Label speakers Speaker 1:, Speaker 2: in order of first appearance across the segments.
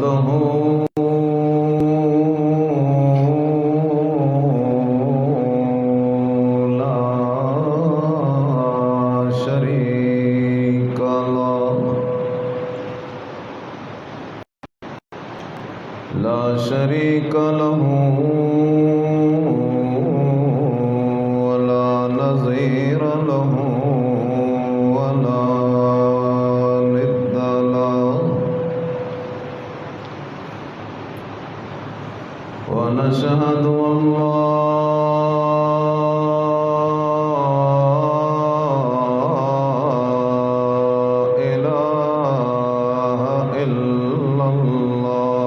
Speaker 1: وحده لا شريك له ولا نظير له ولا ند له ونشهد أن لا إله إلا الله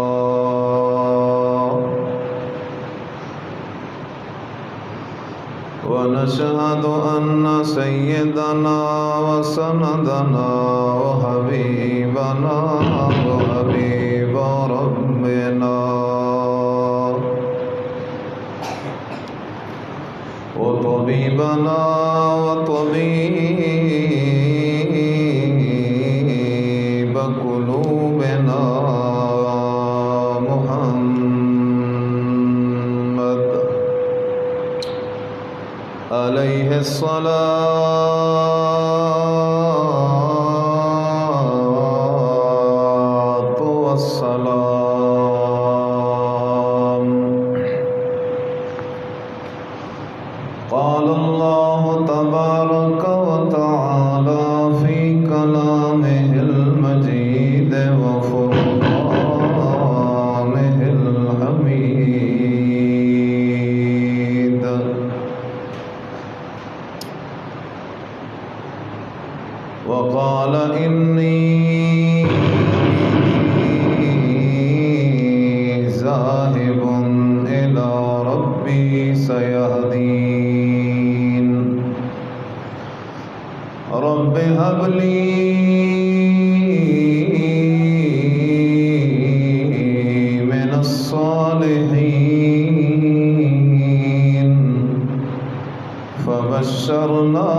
Speaker 1: ونشهد أن سيدنا وسندنا وحبيبنا وحبيب ربنا وطبيبنا وطبيب قلوبنا محمد عليه الصلاة والسلام. قال الله تبارك وتعالى في كلامه المجيد وفرقانه الحميد وقال إني ذاهب إلى ربي سيهدين. رب هب لي من الصالحين. فبشرناه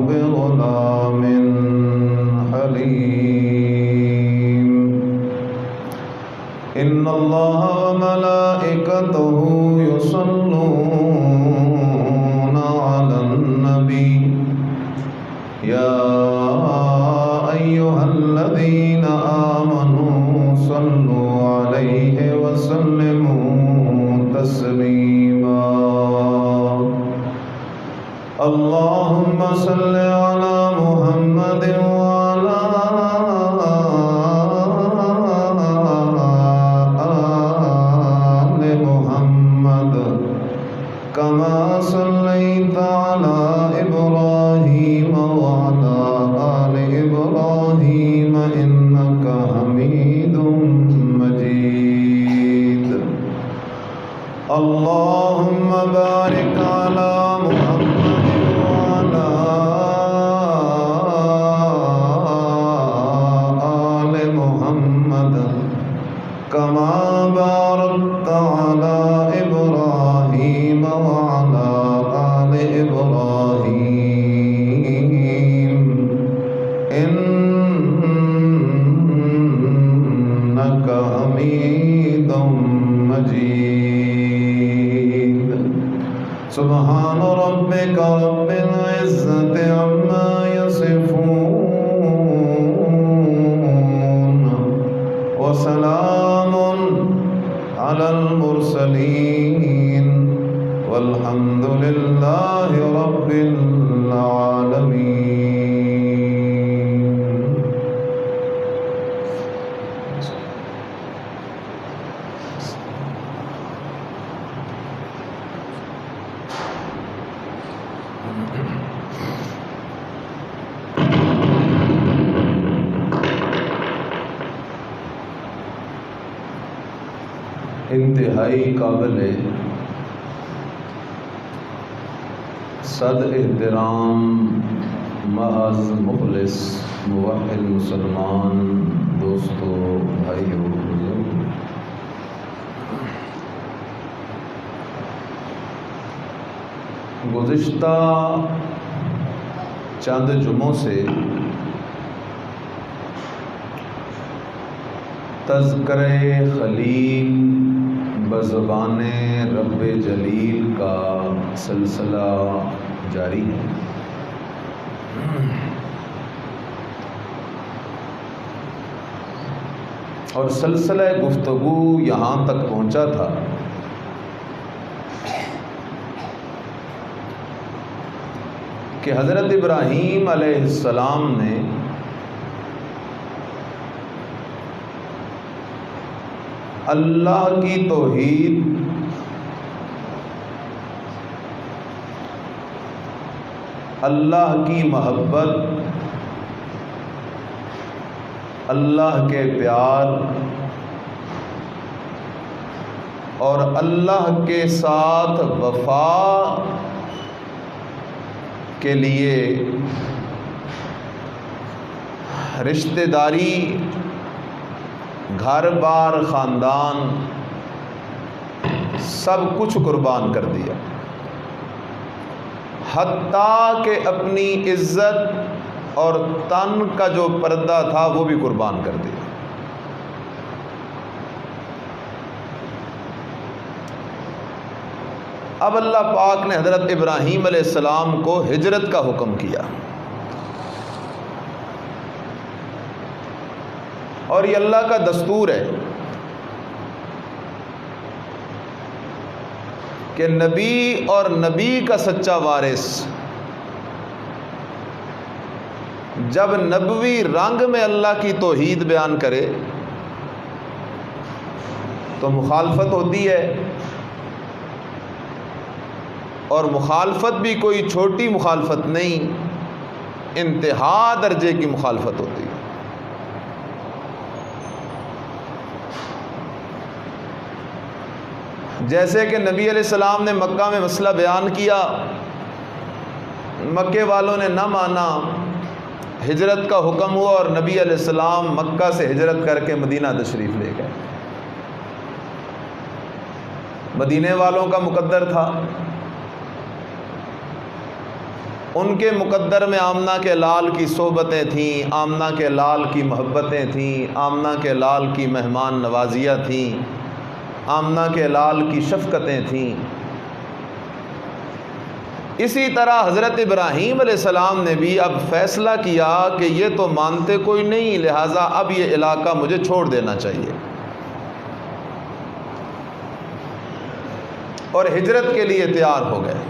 Speaker 1: بغلام حليم. إن الله وملائكته يصلون على النبي يا أيها الذين آمنوا صلوا عليه وسلموا تسليما. اللهم صل على محمد وعلى آل محمد كما صليت على إبراهيم وعلى آل إبراهيم إنك حميد مجيد. اللهم بارك على محمد وعلى آل محمد كما باركت على إبراهيم وعلى آل إبراهيم إنك حميد مجيد. سبحان ربك رب العزة عما يصفون وسلام على المرسلين والحمد لله رب العالمين. انتہائی قابل صد احترام محض مخلص موحد مسلمان دوستو بھائیو بزرگ، گزشتہ چند جمعوں سے تذکرہ خلیل بزبان رب جلیل کا سلسلہ جاری ہے۔ اور سلسلہ گفتگو یہاں تک پہنچا تھا کہ حضرت ابراہیم علیہ السلام نے اللہ کی توحید اللہ کی محبت اللہ کے پیار اور اللہ کے ساتھ وفا کے لیے رشتہ داری، گھر بار، خاندان سب کچھ قربان کر دیا، حتیٰ کہ اپنی عزت اور تن کا جو پردہ تھا وہ بھی قربان کر دیا۔ اب اللہ پاک نے حضرت ابراہیم علیہ السلام کو ہجرت کا حکم کیا، اور یہ اللہ کا دستور ہے کہ نبی اور نبی کا سچا وارث جب نبوی رنگ میں اللہ کی توحید بیان کرے تو مخالفت ہوتی ہے، اور مخالفت بھی کوئی چھوٹی مخالفت نہیں، انتہا درجے کی مخالفت ہوتی ہے۔ جیسے کہ نبی علیہ السلام نے مکہ میں مسئلہ بیان کیا، مکے والوں نے نہ مانا، ہجرت کا حکم ہوا اور نبی علیہ السلام مکہ سے ہجرت کر کے مدینہ تشریف لے گئے۔ مدینے والوں کا مقدر تھا، ان کے مقدر میں آمنہ کے لال کی صحبتیں تھیں، آمنہ کے لال کی محبتیں تھیں، آمنہ کے لال کی مہمان نوازیاں تھیں، آمنہ کے لال کی شفقتیں تھیں۔ اسی طرح حضرت ابراہیم علیہ السلام نے بھی اب فیصلہ کیا کہ یہ تو مانتے کوئی نہیں، لہٰذا اب یہ علاقہ مجھے چھوڑ دینا چاہیے، اور ہجرت کے لیے تیار ہو گئے۔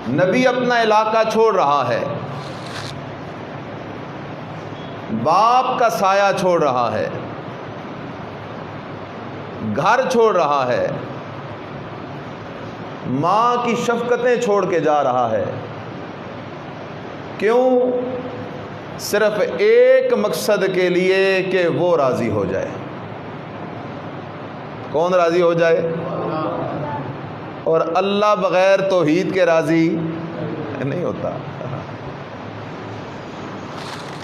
Speaker 1: نبی اپنا علاقہ چھوڑ رہا ہے، باپ کا سایہ چھوڑ رہا ہے، گھر چھوڑ رہا ہے، ماں کی شفقتیں چھوڑ کے جا رہا ہے۔ کیوں؟ صرف ایک مقصد کے لیے کہ وہ راضی ہو جائے۔ کون راضی ہو جائے؟ اور اللہ بغیر توحید کے راضی نہیں ہوتا۔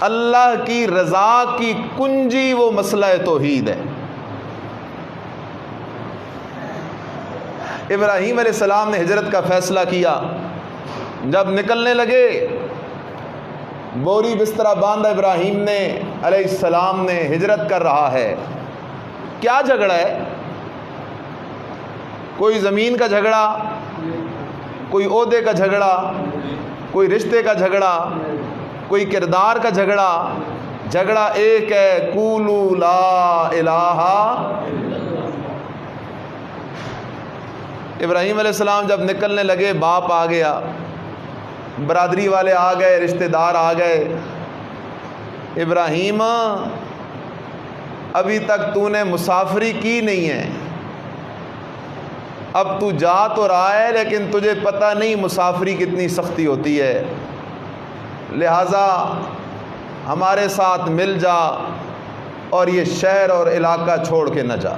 Speaker 1: اللہ کی رضا کی کنجی وہ مسئلہ توحید ہے۔ ابراہیم علیہ السلام نے ہجرت کا فیصلہ کیا، جب نکلنے لگے بوری بسترا باندھا ابراہیم نے علیہ السلام نے، ہجرت کر رہا ہے۔ کیا جھگڑا ہے؟ کوئی زمین کا جھگڑا، کوئی عہدے کا جھگڑا، کوئی رشتے کا جھگڑا، کوئی کردار کا جھگڑا، جھگڑا ایک ہے، قولوا لا الہ۔ ابراہیم علیہ السلام جب نکلنے لگے، باپ آ گیا، برادری والے آ گئے، رشتہ دار آ گئے۔ ابراہیم، ابھی تک تو نے مسافری کی نہیں ہے، اب تو جا تو رہا ہے لیکن تجھے پتہ نہیں مسافری کتنی سختی ہوتی ہے، لہٰذا ہمارے ساتھ مل جا اور یہ شہر اور علاقہ چھوڑ کے نہ جا۔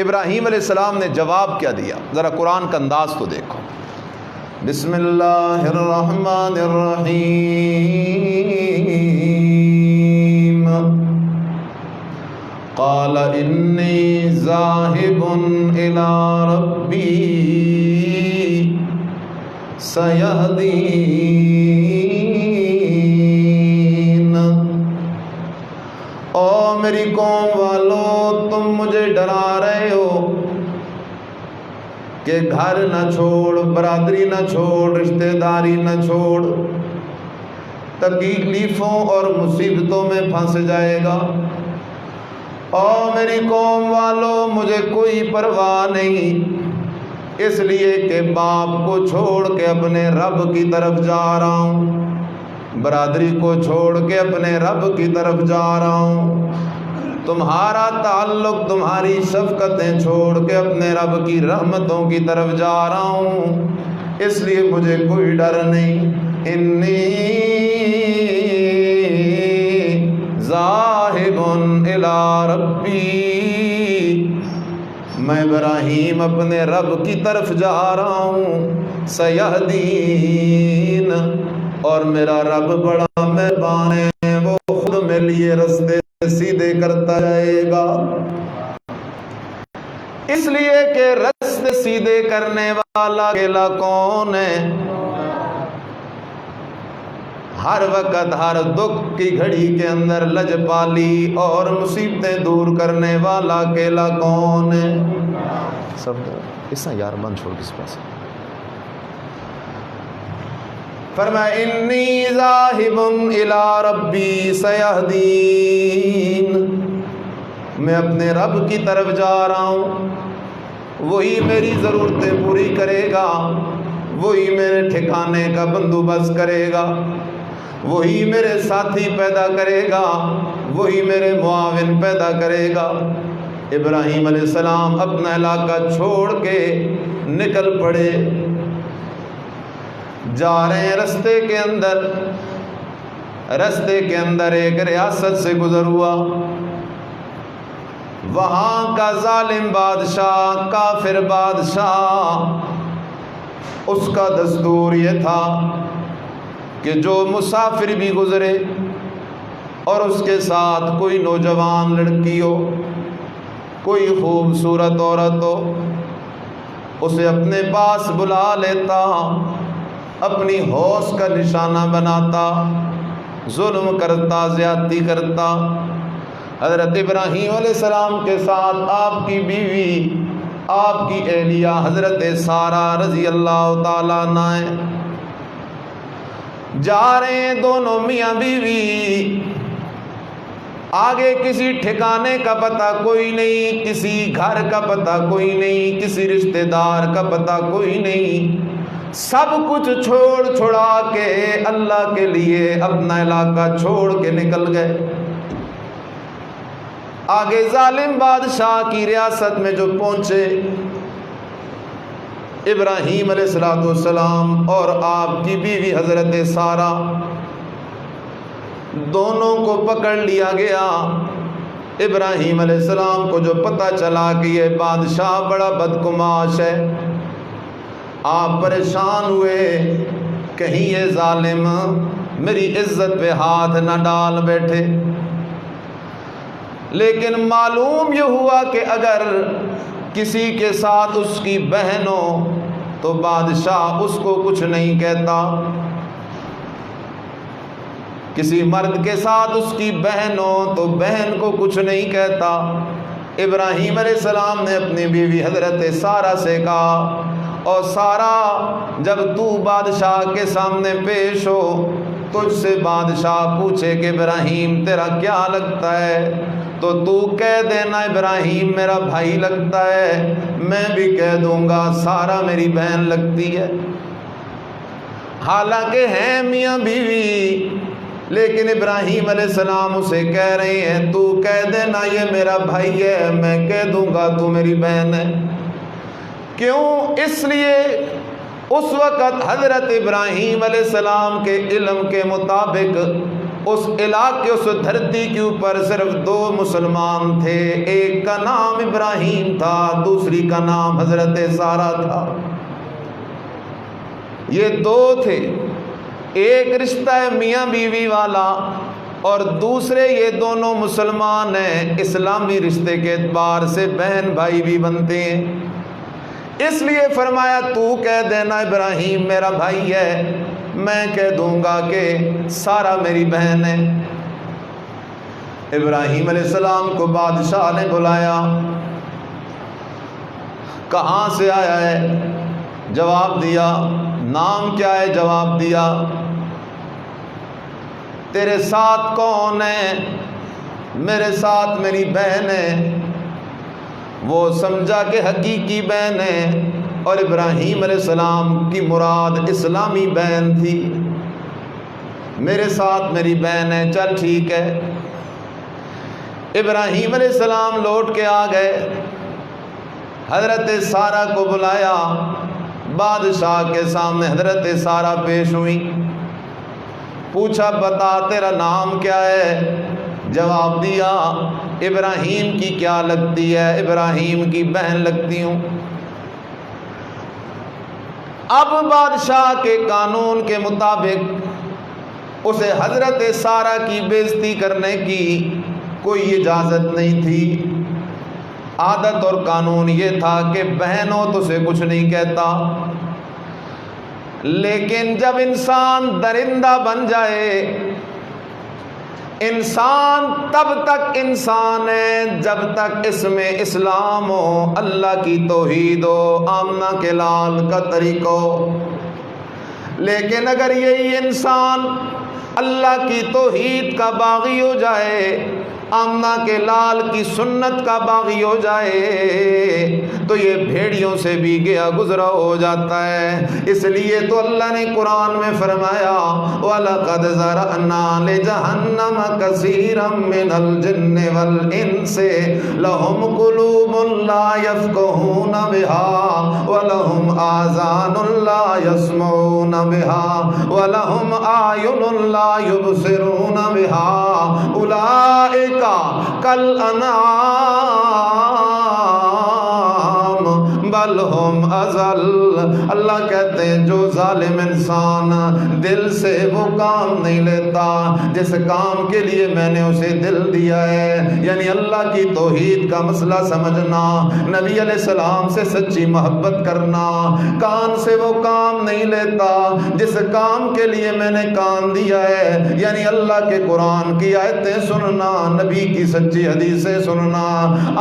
Speaker 1: ابراہیم علیہ السلام نے جواب کیا دیا، ذرا قرآن کا انداز تو دیکھو۔ بسم اللہ الرحمن الرحیم۔ قال انی ذاہب الی ربی سیہدین۔ میری قوم والو، تم مجھے ڈرا رہے ہو کہ گھر نہ چھوڑ، برادری نہ چھوڑ، رشتہ داری نہ چھوڑ، تکلیفوں اور مصیبتوں میں پھنس جائے گا۔ اور میری قوم والو، مجھے کوئی پرواہ نہیں، اس لیے کہ باپ کو چھوڑ کے اپنے رب کی طرف جا رہا ہوں، برادری کو چھوڑ کے اپنے رب کی طرف جا رہا ہوں، تمہارا تعلق، تمہاری شفقتیں چھوڑ کے اپنے رب کی رحمتوں کی طرف جا رہا ہوں، اس لیے مجھے کوئی ڈر نہیں۔ انی ذاہب الی ربی، میں ابراہیم اپنے رب کی طرف جا رہا ہوں، سیہدین، اور میرا رب بڑا مہربان ہے، وہ خود میرے لیے رستے سیدھے کرتا جائے گا۔ اس لیے کہ رستے سیدھے کرنے والا اکیلا کون ہے؟ ہر وقت ہر دکھ کی گھڑی کے اندر لجپالی اور مصیبتیں دور کرنے والا اکیلا کون ہے؟ سب اس طرح یار من چھوڑ کس پاس فرمایا انی ذاہب الی ربی سیہدین، میں اپنے رب کی طرف جا رہا ہوں، وہی میری ضرورتیں پوری کرے گا، وہی میرے ٹھکانے کا بندوبست کرے گا، وہی میرے ساتھی پیدا کرے گا، وہی میرے معاون پیدا کرے گا۔ ابراہیم علیہ السلام اپنا علاقہ چھوڑ کے نکل پڑے، جا رہے ہیں رستے کے اندر ایک ریاست سے گزر ہوا، وہاں کا ظالم بادشاہ، کافر بادشاہ، اس کا دستور یہ تھا کہ جو مسافر بھی گزرے اور اس کے ساتھ کوئی نوجوان لڑکی ہو، کوئی خوبصورت عورت ہو، اسے اپنے پاس بلا لیتا، اپنی ہوش کا نشانہ بناتا، ظلم کرتا، زیادتی کرتا۔ حضرت ابراہیم علیہ السلام کے ساتھ آپ کی بیوی، آپ کی اہلیہ حضرت سارہ رضی اللہ تعالیٰ عنہ جا رہے ہیں، دونوں میاں بیوی، آگے کسی ٹھکانے کا پتہ کوئی نہیں، کسی گھر کا پتہ کوئی نہیں، کسی رشتہ دار کا پتہ کوئی نہیں، سب کچھ چھوڑ چھڑا کے اللہ کے لیے اپنا علاقہ چھوڑ کے نکل گئے۔ آگے ظالم بادشاہ کی ریاست میں جو پہنچے، ابراہیم علیہ السلام اور آپ کی بیوی حضرت سارہ دونوں کو پکڑ لیا گیا۔ ابراہیم علیہ السلام کو جو پتہ چلا کہ یہ بادشاہ بڑا بدگماش ہے، آپ پریشان ہوئے، کہیں یہ ظالم میری عزت پہ ہاتھ نہ ڈال بیٹھے۔ لیکن معلوم یہ ہوا کہ اگر کسی کے ساتھ اس کی بہن ہو تو بادشاہ اس کو کچھ نہیں کہتا، کسی مرد کے ساتھ اس کی بہن ہو تو بہن کو کچھ نہیں کہتا۔ ابراہیم علیہ السلام نے اپنی بیوی حضرت سارہ سے کہا، اور سارہ جب تو بادشاہ کے سامنے پیش ہو، تجھ سے بادشاہ پوچھے کہ ابراہیم تیرا کیا لگتا ہے، تو کہہ دینا ابراہیم میرا بھائی لگتا ہے، میں بھی کہہ دوں گا سارہ میری بہن لگتی ہے۔ حالانکہ ہیں میاں بیوی، لیکن ابراہیم علیہ السلام اسے کہہ رہے ہیں تو کہہ دینا یہ میرا بھائی ہے، میں کہہ دوں گا تو میری بہن ہے۔ کیوں؟ اس لیے اس وقت حضرت ابراہیم علیہ السلام کے علم کے مطابق اس علاقے، اس دھرتی کے اوپر صرف دو مسلمان تھے، ایک کا نام ابراہیم تھا، دوسری کا نام حضرت سارہ تھا۔ یہ دو تھے، ایک رشتہ ہے میاں بیوی والا، اور دوسرے یہ دونوں مسلمان ہیں، اسلامی رشتے کے اعتبار سے بہن بھائی بھی بنتے ہیں۔ اس لیے فرمایا تو کہہ دینا ابراہیم میرا بھائی ہے، میں کہہ دوں گا کہ سارہ میری بہن ہے۔ ابراہیم علیہ السلام کو بادشاہ نے بلایا، کہاں سے آیا ہے؟ جواب دیا۔ نام کیا ہے؟ جواب دیا۔ تیرے ساتھ کون ہے؟ میرے ساتھ میری بہن ہے۔ وہ سمجھا کہ حقیقی بہن ہے، اور ابراہیم علیہ السلام کی مراد اسلامی بہن تھی۔ میرے ساتھ میری بہن ہے، چل ٹھیک ہے۔ ابراہیم علیہ السلام لوٹ کے آ گئے، حضرت سارہ کو بلایا، بادشاہ کے سامنے حضرت سارہ پیش ہوئی، پوچھا بتا تیرا نام کیا ہے؟ جواب دیا ابراہیم کی کیا لگتی ہے؟ ابراہیم کی بہن لگتی ہوں۔ اب بادشاہ کے قانون کے مطابق اسے حضرت سارہ کی بےزتی کرنے کی کوئی اجازت نہیں تھی۔ عادت اور قانون یہ تھا کہ بہن ہو تو اسے کچھ نہیں کہتا، لیکن جب انسان درندہ بن جائے، انسان تب تک انسان ہے جب تک اس میں اسلام ہو، اللہ کی توحید ہو، آمنہ کے لال کا طریقہ ہو۔ لیکن اگر یہی انسان اللہ کی توحید کا باغی ہو جائے، آمنہ کے لال کی سنت کا باغی ہو جائے، تو یہ بھیڑیوں سے بھی گیا گزرا ہو جاتا ہے۔ اس لیے تو اللہ نے قرآن میں فرمایا وَلَقَدْ ذَرَأْنَا لِجَهَنَّمَ كَثِيرًا مِنَ الْجِنِّ وَالْإِنسِ لَهُمْ قُلُوبٌ لَا يَفْقَهُونَ بِهَا وَلَهُمْ آذَانٌ لَا يَسْمَعُونَ بِهَا وَلَهُمْ أَعْيُنٌ لَا يُبْصِرُونَ بِهَا أُولَئِكَ کل انعام بل ہم اضل۔ اللہ کہتے ہیں جو ظالم انسان دل سے وہ کام نہیں لیتا جس کام کے لیے میں نے اسے دل دیا ہے، یعنی اللہ کی توحید کا مسئلہ سمجھنا، نبی علیہ السلام سے سچی محبت کرنا، کان سے وہ کام نہیں لیتا جس کام کے لیے میں نے کان دیا ہے، یعنی اللہ کے قرآن کی آیتیں سننا، نبی کی سچی حدیثیں سننا۔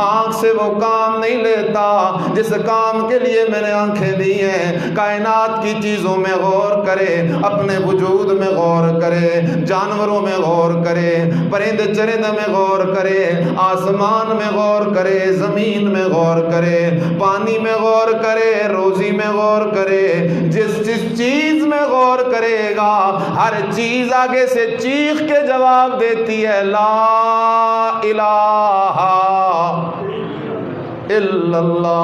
Speaker 1: آنکھ سے وہ کام نہیں لیتا جس کام کے لیے میں نے آنکھیں دی ہیں، کائنات کی چیزوں میں غور کرے، اپنے وجود میں غور کرے، جانوروں میں غور کرے، پرند چرند میں غور کرے، آسمان میں غور کرے، زمین میں غور کرے، پانی میں غور کرے، روزی میں غور کرے۔ جس چیز میں غور کرے گا ہر چیز آگے سے چیخ کے جواب دیتی ہے لا الہ الا اللہ۔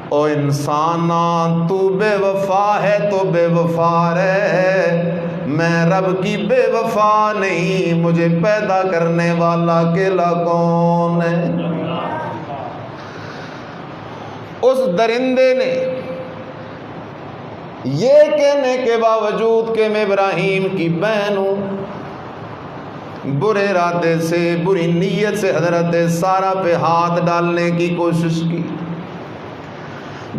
Speaker 1: او انسانا تو بے وفا ہے تو بے وفا رہے، میں رب کی بے وفا نہیں، مجھے پیدا کرنے والا اکیلا کون ہے؟ اس درندے نے یہ کہنے کے باوجود کہ میں ابراہیم کی بہن ہوں، برے ارادے سے، بری نیت سے حضرت سارہ پہ ہاتھ ڈالنے کی کوشش کی۔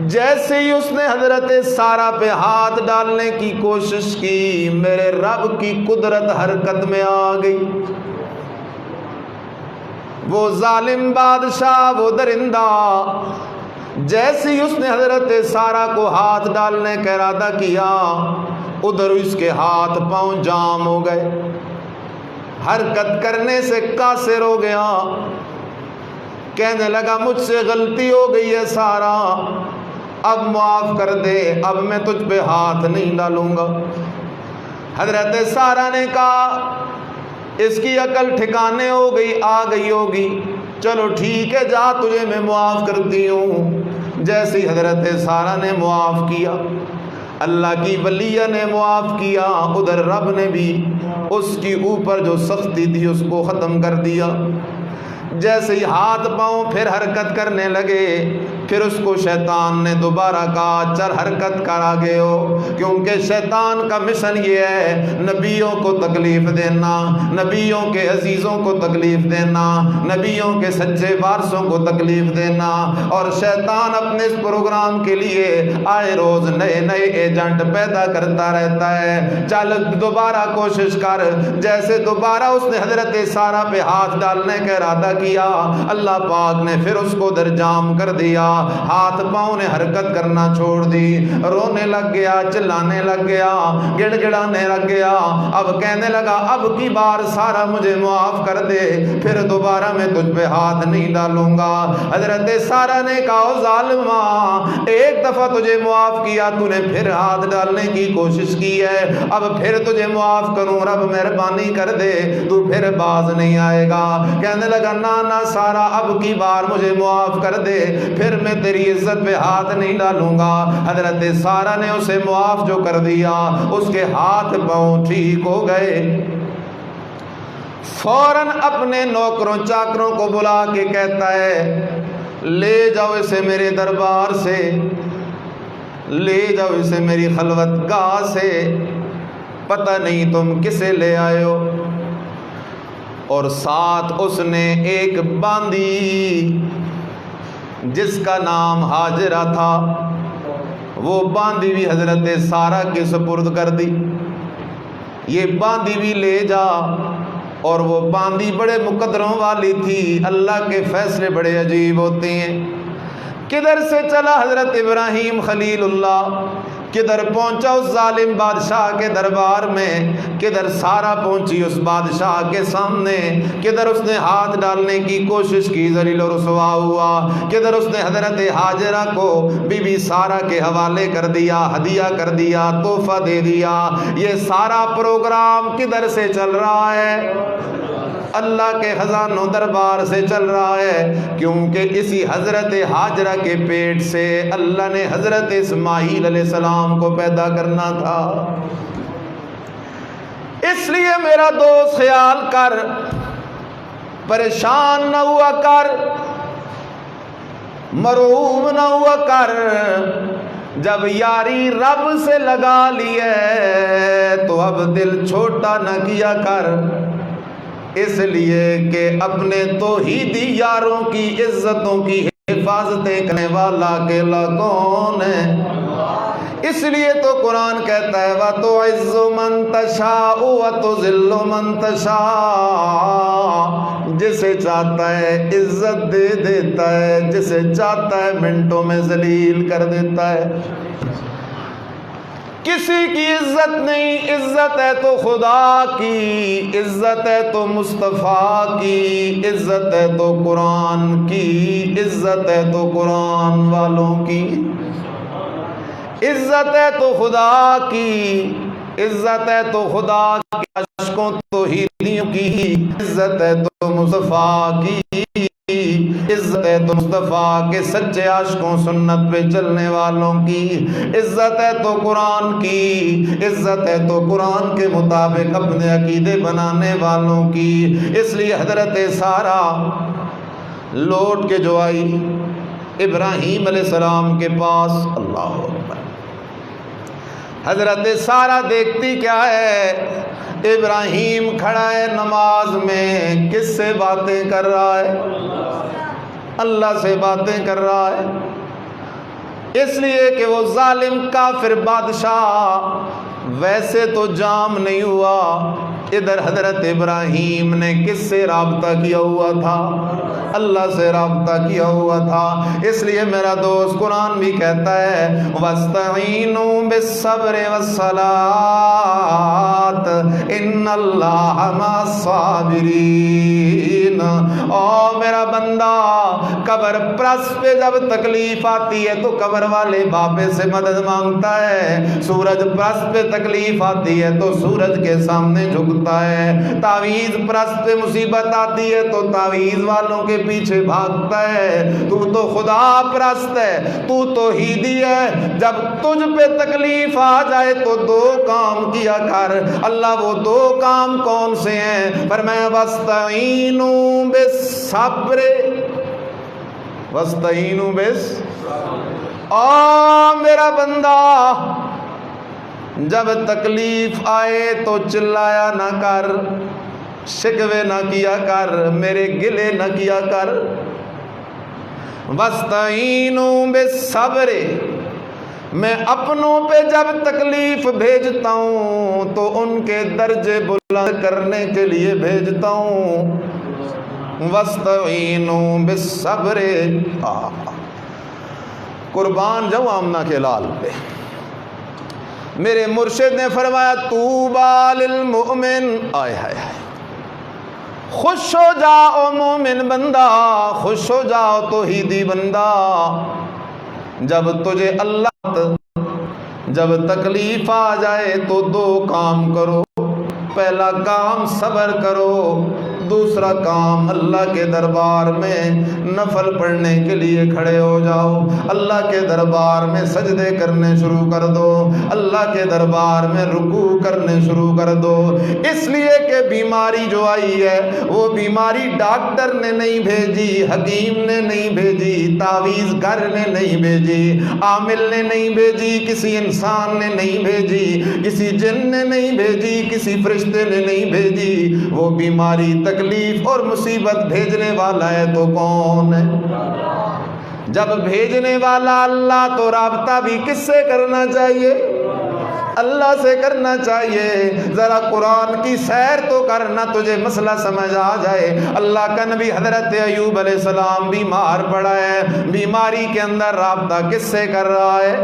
Speaker 1: جیسے ہی اس نے حضرت سارہ پہ ہاتھ ڈالنے کی کوشش کی، میرے رب کی قدرت حرکت میں آ گئی۔ وہ ظالم بادشاہ، وہ درندہ، جیسے ہی اس نے حضرت سارہ کو ہاتھ ڈالنے کا ارادہ کیا، ادھر اس کے ہاتھ پاؤں جام ہو گئے، حرکت کرنے سے قاصر ہو گیا۔ کہنے لگا مجھ سے غلطی ہو گئی ہے سارہ، اب معاف کر دے، اب میں تجھ پہ ہاتھ نہیں ڈالوں گا۔ حضرت سارہ نے کہا اس کی عقل ٹھکانے ہو گئی، آ گئی ہوگی، چلو ٹھیک ہے جا تجھے میں معاف کرتی ہوں۔ جیسے ہی حضرت سارہ نے معاف کیا، اللہ کی ولیہ نے معاف کیا، ادھر رب نے بھی اس کی اوپر جو سختی تھی اس کو ختم کر دیا۔ جیسے ہی ہاتھ پاؤں پھر حرکت کرنے لگے، پھر اس کو شیطان نے دوبارہ کہا چل حرکت کر آگے ہو، کیونکہ شیطان کا مشن یہ ہے نبیوں کو تکلیف دینا، نبیوں کے عزیزوں کو تکلیف دینا، نبیوں کے سچے وارثوں کو تکلیف دینا۔ اور شیطان اپنے اس پروگرام کے لیے آئے روز نئے نئے ایجنٹ پیدا کرتا رہتا ہے۔ چل دوبارہ کوشش کر۔ جیسے دوبارہ اس نے حضرت سارہ پہ ہاتھ ڈالنے کا ارادہ کیا، اللہ پاک نے پھر اس کو درجام کر دیا، ہاتھ پاؤں نے حرکت کرنا چھوڑ دی، رونے لگ گیا، چلانے لگ گیا، گڑ گڑانے لگ گیا۔ اب کہنے لگا اب کی بار سارا مجھے معاف کر دے، پھر دوبارہ میں تجھ پہ ہاتھ نہیں ڈالوں گا۔ حضرت سارہ نے کہا او ظالمہ، ایک دفعہ تجھے معاف کیا، تو نے پھر ہاتھ ڈالنے کی کوشش کی ہے، اب پھر تجھے معاف کروں، رب مہربانی کر دے، تو پھر باز نہیں آئے گا۔ کہنے لگا نا سارہ اب کی بار مجھے معاف کر دے، پھر میں تیری عزت پہ ہاتھ نہیں ڈالوں گا۔ حضرت سارہ نے اسے معاف جو کر دیا، اس کے ہاتھ پاؤں ٹھیک ہو گئے۔ فوراً اپنے نوکروں چاکروں کو بلا کے کہتا ہے لے جاؤ اسے میرے دربار سے، لے جاؤ اسے میری خلوت گاہ سے، پتہ نہیں تم کسے لے آئے ہو۔ اور ساتھ اس نے ایک باندی جس کا نام ہاجرہ تھا، وہ باندی بھی حضرت سارہ کے سپرد کر دی، یہ باندی بھی لے جا۔ اور وہ باندی بڑے مقدروں والی تھی، اللہ کے فیصلے بڑے عجیب ہوتے ہیں۔ کدھر سے چلا حضرت ابراہیم خلیل اللہ، کدھر پہنچا اس ظالم بادشاہ کے دربار میں، کدھر سارہ پہنچی اس بادشاہ کے سامنے، کدھر اس نے ہاتھ ڈالنے کی کوشش کی، ذلیل و رسوا ہوا، کدھر اس نے حضرت ہاجرہ کو بی بی سارہ کے حوالے کر دیا، ہدیہ کر دیا، تحفہ دے دیا۔ یہ سارا پروگرام کدھر سے چل رہا ہے؟ اللہ کے خزانوں دربار سے چل رہا ہے، کیونکہ اسی حضرت ہاجرہ کے پیٹ سے اللہ نے حضرت اسماعیل علیہ السلام کو پیدا کرنا تھا۔ اس لیے میرا دوست خیال کر، پریشان نہ ہوا کر، مرعوب نہ ہوا کر، جب یاری رب سے لگا لی ہے تو اب دل چھوٹا نہ کیا کر، اس لیے کہ اپنے توحیدی یاروں کی عزتوں کی حفاظتیں کرنے والا اکیلا کون ہے؟ اس لیے تو قرآن کہتا ہے وَتُعِزُّ مَن تَشَاءُ وَتُذِلُّ مَن تَشَاءُ، جسے چاہتا ہے عزت دے دیتا ہے، جسے چاہتا ہے منٹوں میں ذلیل کر دیتا ہے۔ کسی کی عزت نہیں، عزت ہے تو خدا کی، عزت ہے تو مصطفیٰ کی، عزت ہے تو قرآن کی، عزت ہے تو قرآن والوں کی، عزت ہے تو خدا کی، عزت ہے تو خدا کے عاشقوں توحیدیوں کی، عزت ہے تو مصطفیٰ کی، عزت ہے تو مصطفیٰ کے سچے عاشقوں سنت پہ چلنے والوں کی، عزت ہے تو قرآن کی، عزت ہے تو قرآن کے مطابق اپنے عقیدے بنانے والوں کی۔ اس لیے حضرت سارہ لوٹ کے جو آئی ابراہیم علیہ السلام کے پاس، اللہ اکبر، حضرت سارہ دیکھتی کیا ہے، ابراہیم کھڑا ہے نماز میں، کس سے باتیں کر رہا ہے؟ اللہ سے باتیں کر رہا ہے۔ اس لیے کہ وہ ظالم کافر بادشاہ ویسے تو جام نہیں ہوا، ادھر حضرت ابراہیم نے کس سے رابطہ کیا ہوا تھا؟ اللہ سے رابطہ کیا ہوا تھا۔ اس لیے میرا دوست قرآن بھی کہتا ہے وَاسْتَعِینُوا بِالصَّبْرِ وَالصَّلَاةِ إِنَّ اللَّهَ مَعَ الصَّابِرِينَ۔ او میرا بندہ، قبر پرست پہ جب تکلیف آتی ہے تو قبر والے بابے سے مدد مانگتا ہے، سورج پرست پہ تکلیف آتی ہے تو سورج کے سامنے جھکتا ہوتا ہے. تعویذ پرست پہ مصیبت آتی ہے تو تعویذ والوں کے پیچھے بھاگتا ہے. تو خدا پرست ہے, تو توحیدی ہے. جب تجھ پہ تکلیف آ جائے تو دو کام کیا کر. اللہ وہ دو کام کون سے ہیں؟ فرمایا وَاسْتَعِینُوا بِالصَّبْرِ وَاسْتَعِینُوا میرا بندہ جب تکلیف آئے تو چلایا نہ کر, شکوے نہ کیا کر, میرے گلے نہ کیا کر. وَاسْتَعِینُوا بِالصَّبْرِ میں اپنوں پہ جب تکلیف بھیجتا ہوں تو ان کے درجے بلند کرنے کے لیے بھیجتا ہوں. وَاسْتَعِینُوا بِالصَّبْرِ قربان جاؤں آمنہ کے لال پہ. میرے مرشد نے فرمایا طوبیٰ للمؤمن, آئے ہائے ہائے, خوش ہو جاؤ مومن بندہ, خوش ہو جاؤ توحیدی بندہ. جب تجھے اللہ جب تکلیف آ جائے تو دو کام کرو. پہلا کام صبر کرو, دوسرا کام اللہ کے دربار میں نفل پڑھنے کے لیے کھڑے ہو جاؤ. اللہ کے دربار میں سجدے کرنے شروع کر دو, اللہ کے دربار میں رکوع کرنے شروع کر دو. اس لیے کہ بیماری جو آئی ہے وہ بیماری ڈاکٹر نے نہیں بھیجی, حکیم نے نہیں بھیجی, تعویذ گر نے نہیں بھیجی, عامل نے نہیں بھیجی, کسی انسان نے نہیں بھیجی, کسی جن نے نہیں بھیجی, کسی فرشتے نے نہیں بھیجی. وہ بیماری تکلیف اور مصیبت بھیجنے والا ہے تو کون ہے؟ جب بھیجنے والا اللہ تو رابطہ بھی کس سے کرنا چاہیے؟ اللہ سے کرنا چاہیے. ذرا قرآن کی سیر تو کرنا, تجھے مسئلہ سمجھ آ جائے. اللہ کا نبی حضرت ایوب علیہ السلام بیمار پڑا ہے, بیماری کے اندر رابطہ کس سے کر رہا ہے؟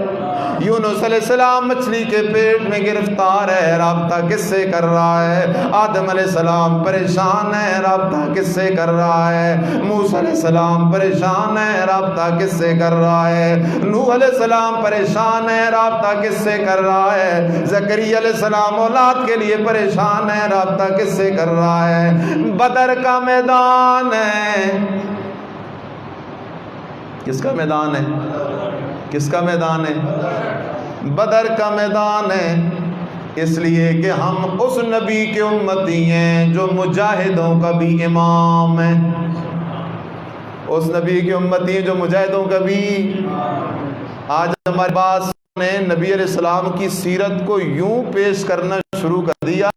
Speaker 1: یونس علیہ السلام مچھلی کے پیٹ میں گرفتار ہے, رابطہ کس سے کر رہا ہے؟ آدم علیہ السلام پریشان ہے, رابطہ کس سے کر رہا ہے؟ موسیٰ علیہ السلام پریشان ہے, رابطہ کس سے کر رہا ہے؟ نوح علیہ السلام پریشان ہے, رابطہ کس سے کر رہا ہے؟ زکریا علیہ السلام اولاد کے لیے پریشان ہے, رابطہ کس سے کر رہا ہے؟ بدر کا میدان ہے, کس کا میدان ہے؟ کس کا میدان ہے؟ بدر کا میدان ہے. اس لیے کہ ہم اس نبی کے امتی ہیں جو مجاہدوں کا بھی امام ہے. اس نبی کے امتی ہیں جو مجاہدوں کا بھی. آج ہمارے پاس نے نبی علیہ السلام کی سیرت کو یوں پیش کرنا شروع کر دیا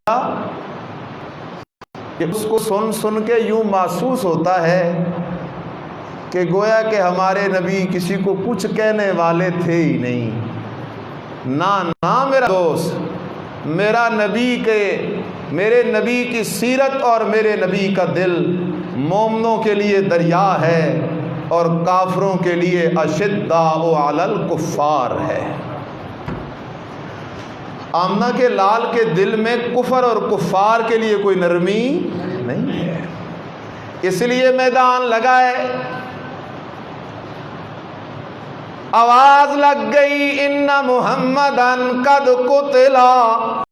Speaker 1: کہ اس کو سن سن کے یوں محسوس ہوتا ہے کہ گویا کہ ہمارے نبی کسی کو کچھ کہنے والے تھے ہی نہیں. نہ میرا دوست, میرے نبی کی سیرت اور میرے نبی کا دل مومنوں کے لیے دریا ہے اور کافروں کے لیے اشداء علی الکفار ہے. آمنہ کے لال کے دل میں کفر اور کفار کے لیے کوئی نرمی نہیں ہے, اس لیے میدان لگائے. آواز لگ گئی ان محمدن قد قتلا,